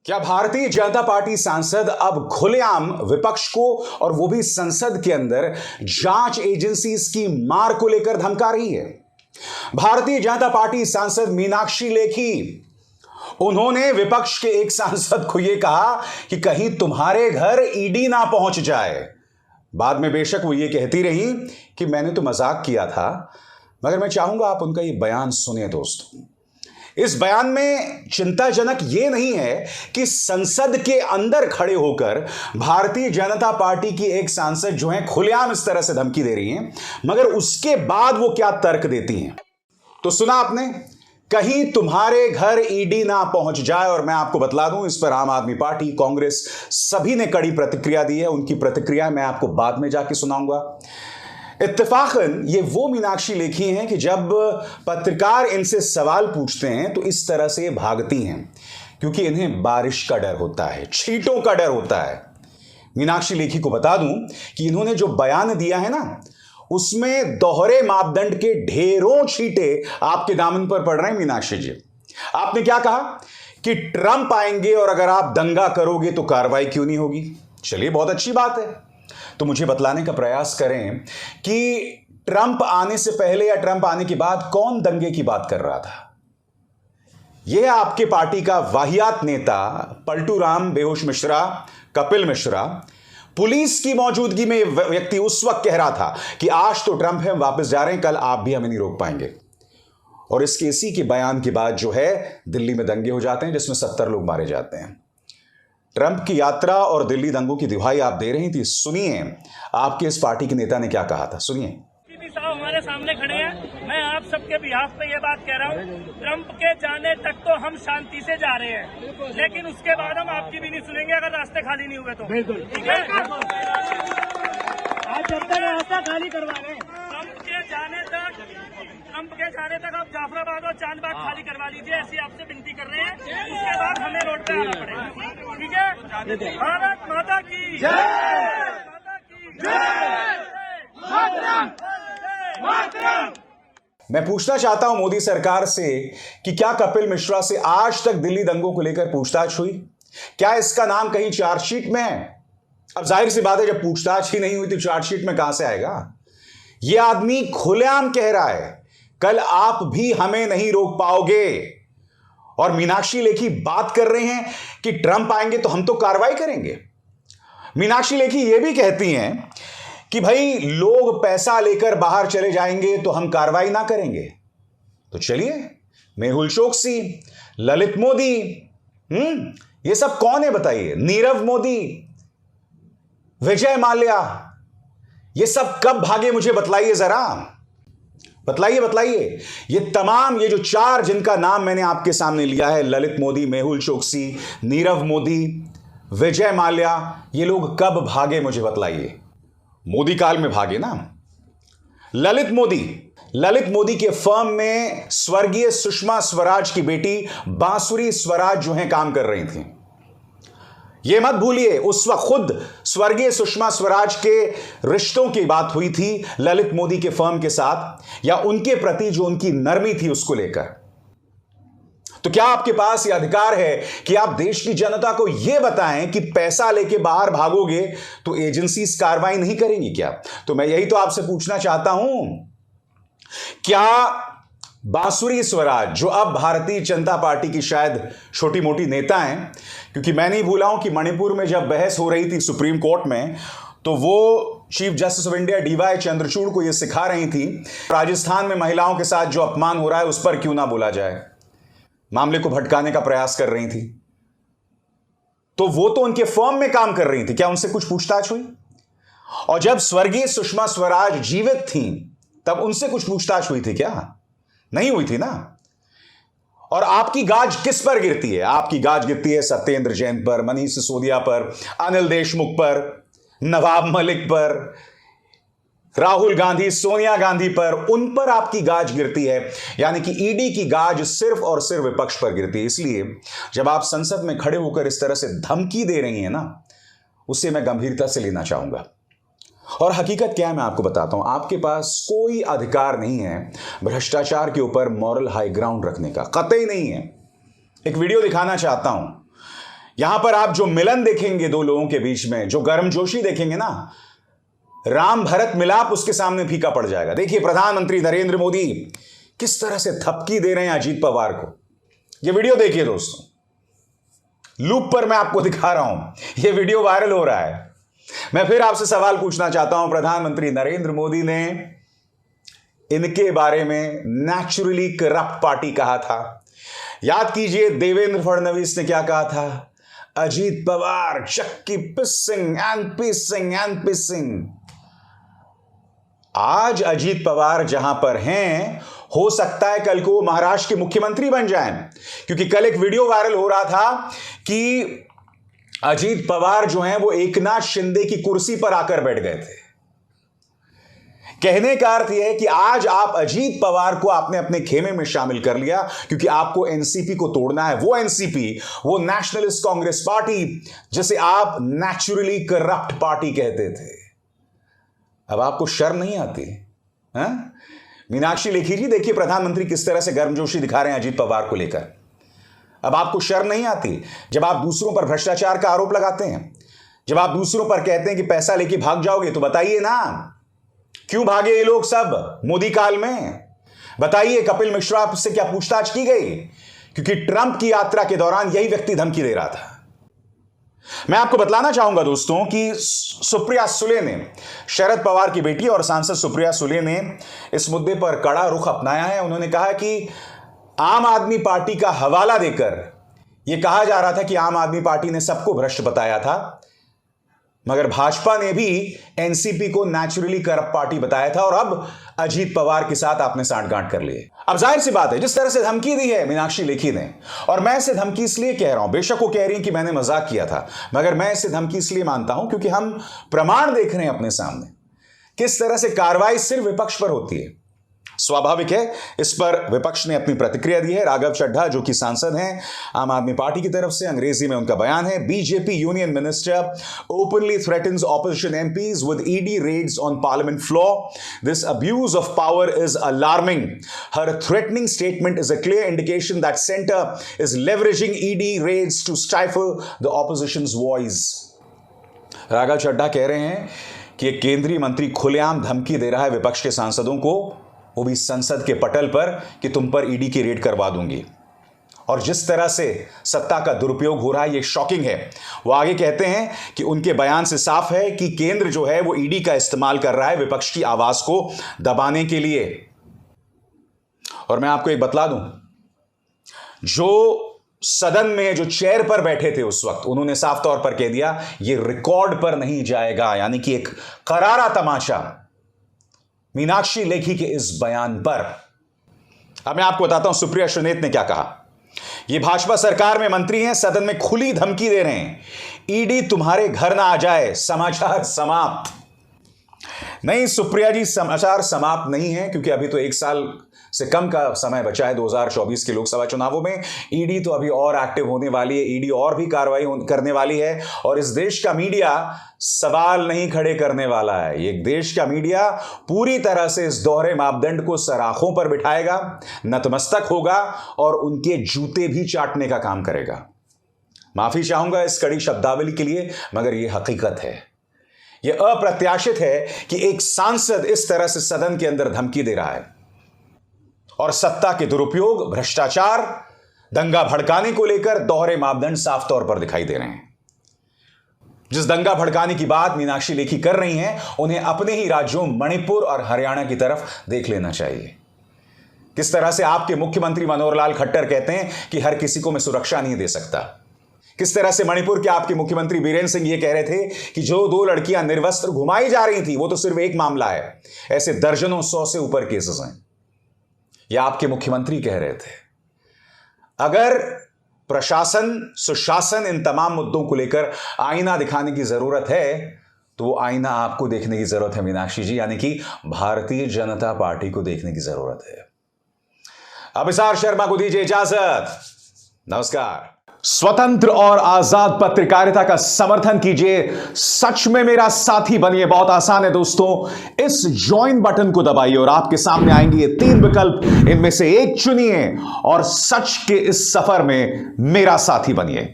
क्या भारतीय जनता पार्टी सांसद अब खुलेआम विपक्ष को और वो भी संसद के अंदर जांच एजेंसीज की मार को लेकर धमका रही है? भारतीय जनता पार्टी सांसद मीनाक्षी लेखी, उन्होंने विपक्ष के एक सांसद को यह कहा कि कहीं तुम्हारे घर ईडी ना पहुंच जाए। बाद में बेशक वो ये कहती रही कि मैंने तो मजाक किया था, मगर मैं चाहूंगा आप उनका ये बयान सुनिए दोस्तों। इस बयान में चिंताजनक यह नहीं है कि संसद के अंदर खड़े होकर भारतीय जनता पार्टी की एक सांसद जो है खुलेआम इस तरह से धमकी दे रही हैं, मगर उसके बाद वो क्या तर्क देती हैं। तो सुना आपने, कहीं तुम्हारे घर ईडी ना पहुंच जाए। और मैं आपको बतला दूं, इस पर आम आदमी पार्टी, कांग्रेस सभी ने कड़ी प्रतिक्रिया दी है। उनकी प्रतिक्रिया मैं आपको बाद में जाके सुनाऊंगा। इत्तेफाकन ये वो मीनाक्षी लेखी हैं कि जब पत्रकार इनसे सवाल पूछते हैं तो इस तरह से भागती हैं, क्योंकि इन्हें बारिश का डर होता है, छींटों का डर होता है। मीनाक्षी लेखी को बता दूं कि इन्होंने जो बयान दिया है ना, उसमें दोहरे मापदंड के ढेरों छींटे आपके दामन पर पड़ रहे हैं। मीनाक्षी जी, आपने क्या कहा कि ट्रंप आएंगे और अगर आप दंगा करोगे तो कार्रवाई क्यों नहीं होगी। चलिए, बहुत अच्छी बात है। तो मुझे बतलाने का प्रयास करें कि ट्रंप आने से पहले या ट्रंप आने के बाद कौन दंगे की बात कर रहा था। यह आपके पार्टी का वाहियात नेता पलटू राम बेहोश मिश्रा, कपिल मिश्रा, पुलिस की मौजूदगी में व्यक्ति उस वक्त कह रहा था कि आज तो ट्रंप है, वापस जा रहे हैं, कल आप भी हमें नहीं रोक पाएंगे। और इसके इसी के बयान के बाद जो है दिल्ली में दंगे हो जाते हैं, जिसमें 70 लोग मारे जाते हैं। ट्रंप की यात्रा और दिल्ली दंगों की दुहाई आप दे रही थी। सुनिए आपके इस पार्टी के नेता ने क्या कहा था, सुनिए। साहब हमारे सामने खड़े हैं, मैं आप सबके बिहाफ पे ये बात कह रहा हूँ, ट्रंप के जाने तक तो हम शांति से जा रहे हैं, लेकिन उसके बाद हम आपकी भी नहीं सुनेंगे अगर रास्ते खाली नहीं हुए तो। बिल्कुल ठीक है, आज जब तक रास्ता खाली करवा रहे हैं, ट्रंप के जाने तक आप जाफराबाद और चांदबाग खाली करवा लीजिए, ऐसी आपसे विनती कर रहे हैं। उसके बाद हमें रोड पे आना पड़ेगा, ठीक है। भारत माता की जय, माता की जय। मैं पूछना चाहता हूं मोदी सरकार से कि क्या कपिल मिश्रा से आज तक दिल्ली दंगों को लेकर पूछताछ हुई? क्या इसका नाम कहीं चार्जशीट में है? अब जाहिर सी बात है, जब पूछताछ ही नहीं हुई तो चार्जशीट में कहां से आएगा। यह आदमी खुलेआम कह रहा है कल आप भी हमें नहीं रोक पाओगे। और मीनाक्षी लेखी बात कर रहे हैं कि ट्रंप आएंगे तो हम तो कार्रवाई करेंगे। मीनाक्षी लेखी यह भी कहती हैं कि भाई लोग पैसा लेकर बाहर चले जाएंगे तो हम कार्रवाई ना करेंगे। तो चलिए, मेहुल चोकसी, ललित मोदी, ये सब कौन है बताइए? नीरव मोदी, विजय माल्या, ये सब कब भागे मुझे बतलाइए जरा, बताइए। ये तमाम, ये जो चार जिनका नाम मैंने आपके सामने लिया है, ललित मोदी, मेहुल चोकसी, नीरव मोदी, विजय माल्या, ये लोग कब भागे मुझे बतलाइए। मोदी काल में भागे ना। ललित मोदी के फर्म में स्वर्गीय सुषमा स्वराज की बेटी बांसुरी स्वराज जो है काम कर रही थी। यह मत भूलिए, उस वक्त खुद स्वर्गीय सुषमा स्वराज के रिश्तों की बात हुई थी ललित मोदी के फर्म के साथ, या उनके प्रति जो उनकी नरमी थी उसको लेकर। तो क्या आपके पास यह अधिकार है कि आप देश की जनता को यह बताएं कि पैसा लेके बाहर भागोगे तो एजेंसीज कार्रवाई नहीं करेंगी क्या? तो मैं यही तो आपसे पूछना चाहता हूं, क्या बांसुरी स्वराज, जो अब भारतीय जनता पार्टी की शायद छोटी मोटी नेता हैं, क्योंकि मैं नहीं भूला हूं कि मणिपुर में जब बहस हो रही थी सुप्रीम कोर्ट में, तो वो chief justice of India DY Chandrachud को यह सिखा रही थी राजस्थान में महिलाओं के साथ जो अपमान हो रहा है उस पर क्यों ना बोला जाए, मामले को भटकाने का प्रयास कर रही थी। तो वो तो उनके फर्म में काम कर रही थी, क्या उनसे कुछ पूछताछ हुई? और जब स्वर्गीय सुषमा स्वराज जीवित थीं तब उनसे कुछ पूछताछ हुई थी क्या? नहीं हुई थी ना। और आपकी गाज किस पर गिरती है? आपकी गाज गिरती है सत्येंद्र जैन पर, मनीष सिसोदिया पर, अनिल देशमुख पर, नवाब मलिक पर, राहुल गांधी, सोनिया गांधी पर, उन पर आपकी गाज गिरती है। यानी कि ईडी की गाज सिर्फ और सिर्फ विपक्ष पर गिरती है। इसलिए जब आप संसद में खड़े होकर इस तरह से धमकी दे रही हैं ना, उसे मैं गंभीरता से लेना चाहूंगा। और हकीकत क्या है मैं आपको बताता हूं, आपके पास कोई अधिकार नहीं है भ्रष्टाचार के ऊपर मॉरल हाई ग्राउंड रखने का, कतई नहीं है। एक वीडियो दिखाना चाहता हूं। यहां पर आप जो मिलन देखेंगे दो लोगों के बीच में, जो गर्मजोशी देखेंगे ना, राम भरत मिलाप उसके सामने फीका पड़ जाएगा। देखिए प्रधानमंत्री नरेंद्र मोदी किस तरह से थपकी दे रहे हैं अजीत पवार को। यह वीडियो देखिए दोस्तों, लूप पर मैं आपको दिखा रहा हूं, यह वीडियो वायरल हो रहा है। मैं फिर आपसे सवाल पूछना चाहता हूं, प्रधानमंत्री नरेंद्र मोदी ने इनके बारे में नेचुरली करप्ट पार्टी कहा था। याद कीजिए देवेंद्र फडणवीस ने क्या कहा था, अजीत पवार चक्की pissing and pissing and pissing. आज अजीत पवार जहां पर हैं, हो सकता है कल को वो महाराष्ट्र के मुख्यमंत्री बन जाएं, क्योंकि कल एक वीडियो वायरल हो रहा था कि अजीत पवार जो हैं वो एकनाथ शिंदे की कुर्सी पर आकर बैठ गए थे। कहने का अर्थ यह है कि आज आप अजीत पवार को आपने अपने खेमे में शामिल कर लिया, क्योंकि आपको एनसीपी को तोड़ना है। वो एनसीपी, वो नेशनलिस्ट कांग्रेस पार्टी जिसे आप नेचुरली करप्ट पार्टी कहते थे। अब आपको शर्म नहीं आती? मीनाक्षी लेखी जी, देखिए प्रधानमंत्री किस तरह से गर्मजोशी दिखा रहे हैं अजीत पवार को लेकर। अब आपको शर्म नहीं आती जब आप दूसरों पर भ्रष्टाचार का आरोप लगाते हैं, जब आप दूसरों पर कहते हैं कि पैसा लेके भाग जाओगे? तो बताइए ना, क्यों भागे ये लोग सब मोदी काल में? बताइए कपिल मिश्रा से क्या पूछताछ की गई? क्योंकि ट्रंप की यात्रा के दौरान यही व्यक्ति धमकी दे रहा था। मैं आपको बतलाना चाहूंगा दोस्तों कि सुप्रिया सुले ने, शरद पवार की बेटी और सांसद सुप्रिया सुले ने इस मुद्दे पर कड़ा रुख अपनाया है। उन्होंने कहा कि आम आदमी पार्टी का हवाला देकर यह कहा जा रहा था कि आम आदमी पार्टी ने सबको भ्रष्ट बताया था, मगर भाजपा ने भी एनसीपी को नेचुरली करप्ट पार्टी बताया था, और अब अजीत पवार के साथ आपने सांठगांठ कर लिए। अब जाहिर सी बात है, जिस तरह से धमकी दी है मीनाक्षी लेखी ने, और मैं इसे धमकी इसलिए कह रहा हूं, बेशक वो कह रही हैं कि मैंने मजाक किया था, मगर मैं इसे धमकी इसलिए मानता हूं क्योंकि हम प्रमाण देख रहे हैं अपने सामने किस तरह से कार्रवाई सिर्फ विपक्ष पर होती है। स्वाभाविक है, इस पर विपक्ष ने अपनी प्रतिक्रिया दी है। राघव चड्ढा जो कि सांसद हैं आम आदमी पार्टी की तरफ से, अंग्रेजी में उनका बयान है, BJP union minister openly threatens opposition MPs with ED raids on parliament floor. This abuse of power is alarming. हर threatening statement is a clear indication that centre is leveraging ED raids to stifle the opposition's voice. Raghav Chadha कह रहे हैं कि एक केंद्रीय मंत्री खुलेआम धमकी दे रहा है विपक्ष के सांसदों को, वो भी संसद के पटल पर, कि तुम पर ईडी की रेड करवा दूंगी। और जिस तरह से सत्ता का दुरुपयोग हो रहा है ये शॉकिंग है। वो आगे कहते हैं कि उनके बयान से साफ है कि केंद्र जो है वो ईडी का इस्तेमाल कर रहा है विपक्ष की आवाज को दबाने के लिए। और मैं आपको एक बतला दूं, जो सदन में जो चेयर पर बैठे थे उस वक्त, उन्होंने साफ तौर पर कह दिया ये रिकॉर्ड पर नहीं जाएगा, यानी कि एक करारा तमाचा मीनाक्षी लेखी के इस बयान पर। अब मैं आपको बताता हूं सुप्रिया सुले ने क्या कहा। ये भाजपा सरकार में मंत्री हैं, सदन में खुली धमकी दे रहे हैं, ईडी तुम्हारे घर ना आ जाए, समाचार समाप्त। नहीं सुप्रिया जी, समाचार समाप्त नहीं है, क्योंकि अभी तो 1 साल से कम का समय बचा है 2024 के लोकसभा चुनावों में। ईडी तो अभी और एक्टिव होने वाली है, ईडी और भी कार्रवाई करने वाली है, और इस देश का मीडिया सवाल नहीं खड़े करने वाला है। ये देश का मीडिया पूरी तरह से इस दोहरे मापदंड को सराखों पर बिठाएगा, नतमस्तक होगा और उनके जूते भी चाटने का काम करेगा। माफी चाहूंगा इस कड़ी शब्दावली के लिए, मगर यह हकीकत है। यह अप्रत्याशित है कि एक सांसद इस तरह से सदन के अंदर धमकी दे रहा है, और सत्ता के दुरुपयोग, भ्रष्टाचार, दंगा भड़काने को लेकर दोहरे मापदंड साफ तौर पर दिखाई दे रहे हैं। जिस दंगा भड़काने की बात मीनाक्षी लेखी कर रही हैं, उन्हें अपने ही राज्यों मणिपुर और हरियाणा की तरफ देख लेना चाहिए। किस तरह से आपके मुख्यमंत्री मनोहर लाल खट्टर कहते हैं कि हर किसी को मैं सुरक्षा नहीं दे सकता। किस तरह से मणिपुर के आपके मुख्यमंत्री बीरेन सिंह ये कह रहे थे कि जो 2 लड़कियां निर्वस्त्र घुमाई जा रही थी वो तो सिर्फ एक मामला है, ऐसे दर्जनों 100 से ऊपर केसेस हैं। यह आपके मुख्यमंत्री कह रहे थे। अगर प्रशासन, सुशासन इन तमाम मुद्दों को लेकर आईना दिखाने की जरूरत है, तो वो आईना आपको देखने की जरूरत है मीनाक्षी जी, यानी कि भारतीय जनता पार्टी को देखने की जरूरत है। अभिसार शर्मा को दीजिए इजाजत। नमस्कार। स्वतंत्र और आजाद पत्रकारिता का समर्थन कीजिए, सच में मेरा साथी बनिए। बहुत आसान है दोस्तों, इस ज्वाइन बटन को दबाइए और आपके सामने आएंगे ये 3 विकल्प, इनमें से एक चुनिए और सच के इस सफर में मेरा साथी बनिए।